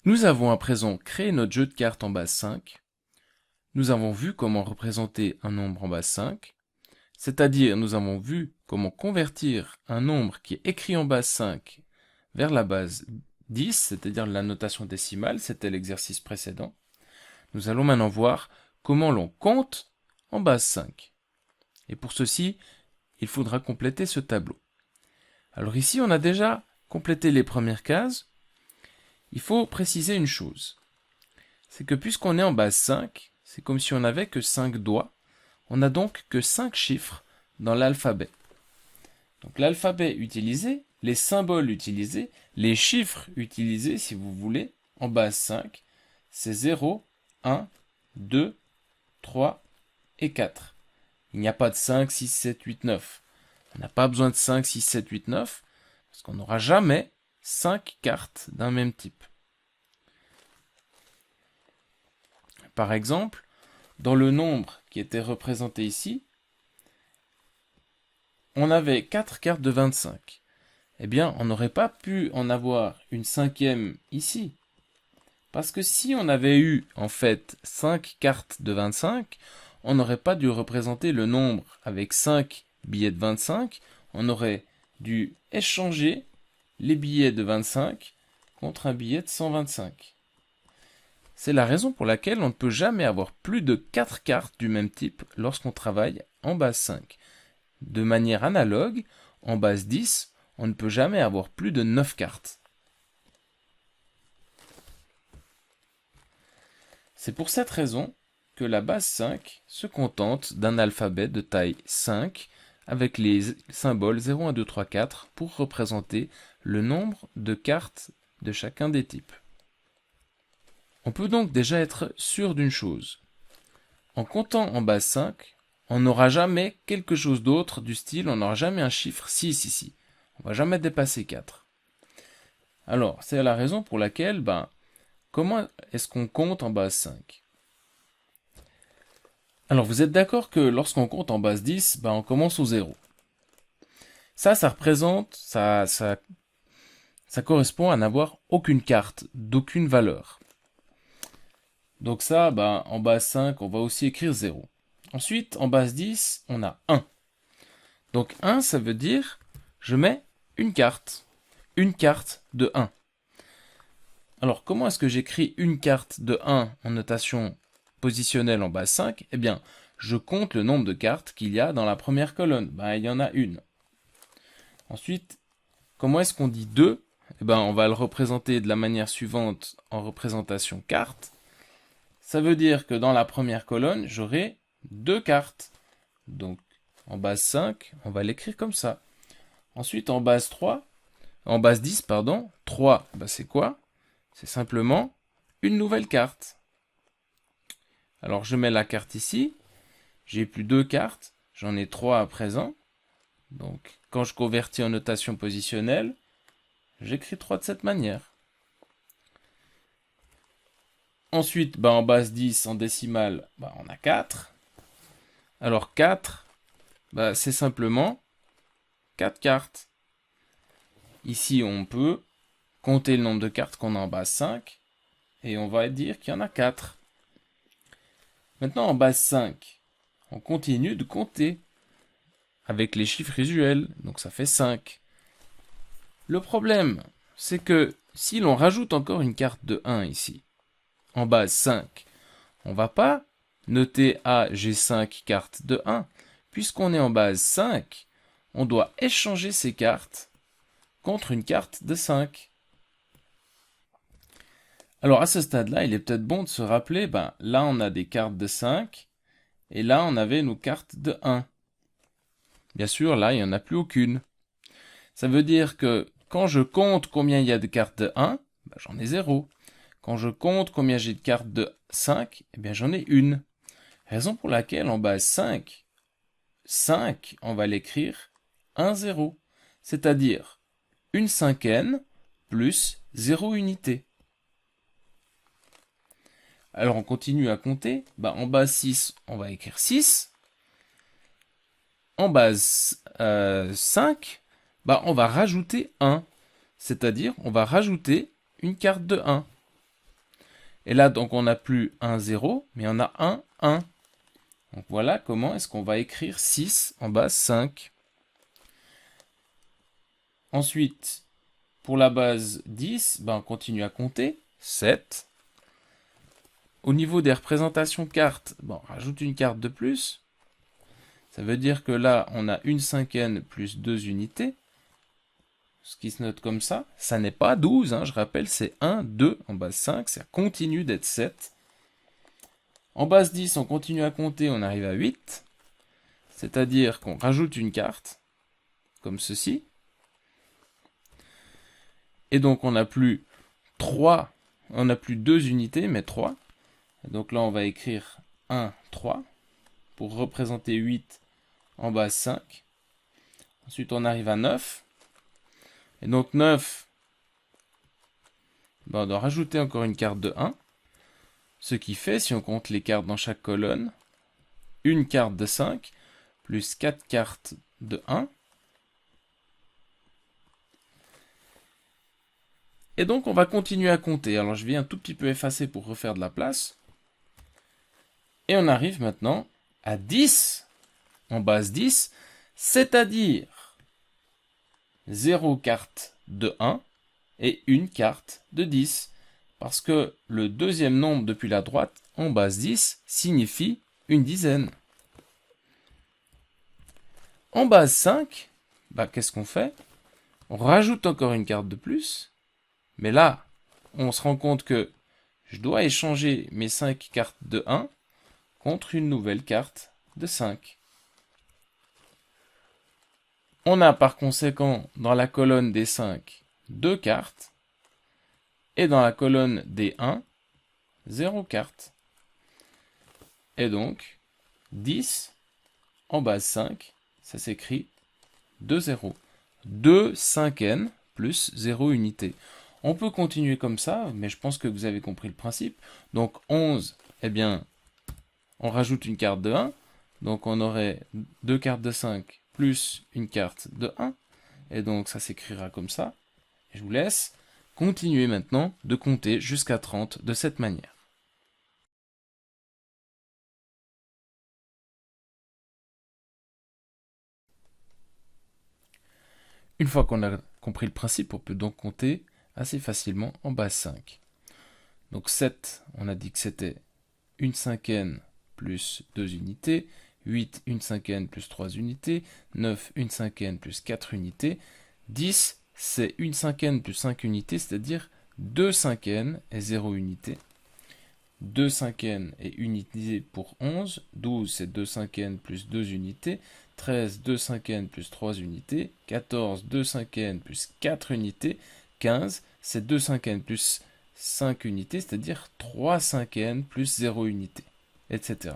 Nous avons à présent créé notre jeu de cartes en base 5. Nous avons vu comment représenter un nombre en base 5, c'est-à-dire nous avons vu comment convertir un nombre qui est écrit en base 5 vers la base 10, c'est-à-dire la notation décimale, c'était l'exercice précédent. Nous allons maintenant voir comment l'on compte en base 5. Et pour ceci, il faudra compléter ce tableau. Alors ici, on a déjà complété les premières cases. Il faut préciser une chose. C'est que puisqu'on est en base 5, c'est comme si on n'avait que 5 doigts. On n'a donc que 5 chiffres dans l'alphabet. Donc l'alphabet utilisé, les symboles utilisés, les chiffres utilisés, si vous voulez, en base 5, c'est 0, 1, 2, 3 et 4. Il n'y a pas de 5, 6, 7, 8, 9. On n'a pas besoin de 5, 6, 7, 8, 9, parce qu'on n'aura jamais 5 cartes d'un même type. Par exemple, dans le nombre qui était représenté ici, on avait 4 cartes de 25. Eh bien, on n'aurait pas pu en avoir une cinquième ici. Parce que si on avait eu, en fait, 5 cartes de 25, on n'aurait pas dû représenter le nombre avec 5 billets de 25. On aurait dû échanger les billets de 25 contre un billet de 125. C'est la raison pour laquelle on ne peut jamais avoir plus de 4 cartes du même type lorsqu'on travaille en base 5. De manière analogue, en base 10, on ne peut jamais avoir plus de 9 cartes. C'est pour cette raison que la base 5 se contente d'un alphabet de taille 5 avec les symboles 0, 1, 2, 3, 4 pour représenter le nombre de cartes de chacun des types. On peut donc déjà être sûr d'une chose. En comptant en base 5, on n'aura jamais quelque chose d'autre du style, on n'aura jamais un chiffre 6 ici. On ne va jamais dépasser 4. Alors, c'est la raison pour laquelle, comment est-ce qu'on compte en base 5? Alors, vous êtes d'accord que lorsqu'on compte en base 10, on commence au 0. Ça représente, ça correspond à n'avoir aucune carte, d'aucune valeur. Donc ça, en base 5, on va aussi écrire 0. Ensuite, en base 10, on a 1. Donc 1, ça veut dire, je mets une carte de 1. Alors, comment est-ce que j'écris une carte de 1 en notation positionnelle en base 5? Eh bien, je compte le nombre de cartes qu'il y a dans la première colonne. Il y en a une. Ensuite, comment est-ce qu'on dit 2? On va le représenter de la manière suivante en représentation carte. Ça veut dire que dans la première colonne, j'aurai 2 cartes. Donc, en base 5, on va l'écrire comme ça. Ensuite, en base 10, 3, c'est quoi? C'est simplement une nouvelle carte. Alors, je mets la carte ici. J'ai plus 2 cartes. J'en ai 3 à présent. Donc, quand je convertis en notation positionnelle, j'écris 3 de cette manière. Ensuite, en base 10, en décimale, on a 4. Alors 4, c'est simplement 4 cartes. Ici, on peut compter le nombre de cartes qu'on a en base 5, et on va dire qu'il y en a 4. Maintenant, en base 5, on continue de compter avec les chiffres usuels, donc ça fait 5. Le problème, c'est que si l'on rajoute encore une carte de 1 ici, en base 5, on ne va pas noter j'ai 5 cartes de 1. Puisqu'on est en base 5, on doit échanger ces cartes contre une carte de 5. Alors à ce stade-là, il est peut-être bon de se rappeler, là on a des cartes de 5, et là on avait nos cartes de 1. Bien sûr, là il n'y en a plus aucune. Ça veut dire que quand je compte combien il y a de cartes de 1, j'en ai 0. Quand je compte combien j'ai de cartes de 5, j'en ai une. Raison pour laquelle en base 5, on va l'écrire 1, 0. C'est-à-dire une cinquaine plus 0 unité. Alors on continue à compter. En base 6, on va écrire 6. En base 5, on va rajouter 1. C'est-à-dire on va rajouter une carte de 1. Et là, donc, on n'a plus un 0, mais on a un 1. Donc voilà comment est-ce qu'on va écrire 6 en base 5. Ensuite, pour la base 10, on continue à compter. 7. Au niveau des représentations cartes, on rajoute une carte de plus. Ça veut dire que là, on a une cinquième plus 2 unités. Ce qui se note comme ça. Ça n'est pas 12, je rappelle, c'est 1, 2 en base 5. Ça continue d'être 7. En base 10, on continue à compter, on arrive à 8. C'est-à-dire qu'on rajoute une carte, comme ceci. Et donc, on n'a plus 3, on n'a plus 2 unités, mais 3. Et donc là, on va écrire 1, 3, pour représenter 8 en base 5. Ensuite, on arrive à 9. Et donc 9, on doit rajouter encore une carte de 1. Ce qui fait, si on compte les cartes dans chaque colonne, une carte de 5, plus 4 cartes de 1. Et donc, on va continuer à compter. Alors, je vais un tout petit peu effacer pour refaire de la place. Et on arrive maintenant à 10 en base 10, c'est-à-dire 0 carte de 1 et une carte de 10. Parce que le deuxième nombre depuis la droite, en base 10, signifie une dizaine. En base 5, qu'est-ce qu'on fait? On rajoute encore une carte de plus. Mais là, on se rend compte que je dois échanger mes 5 cartes de 1 contre une nouvelle carte de 5. On a par conséquent dans la colonne des 5, 2 cartes. Et dans la colonne des 1, 0 carte. Et donc, 10 en base 5, ça s'écrit 2 0. 2 5n plus 0 unité. On peut continuer comme ça, mais je pense que vous avez compris le principe. Donc 11, on rajoute une carte de 1. Donc on aurait 2 cartes de 5 plus une carte de 1. Et donc ça s'écrira comme ça. Et je vous laisse continuer maintenant de compter jusqu'à 30 de cette manière. Une fois qu'on a compris le principe, on peut donc compter assez facilement en base 5. Donc 7, on a dit que c'était une cinquième plus 2 unités, 8, une cinquième plus 3 unités, 9, une cinquième plus 4 unités, 10, c'est une cinquième plus 5 unités, c'est-à-dire 2 cinquièmes et 0 unités. 2 cinquièmes et unité pour 11, 12 c'est 2 cinquièmes plus 2 unités, 13 2 cinquièmes plus 3 unités, 14 2 cinquièmes plus 4 unités, 15 c'est 2 cinquièmes plus 5 unités, c'est-à-dire 3 cinquièmes plus 0 unité, etc.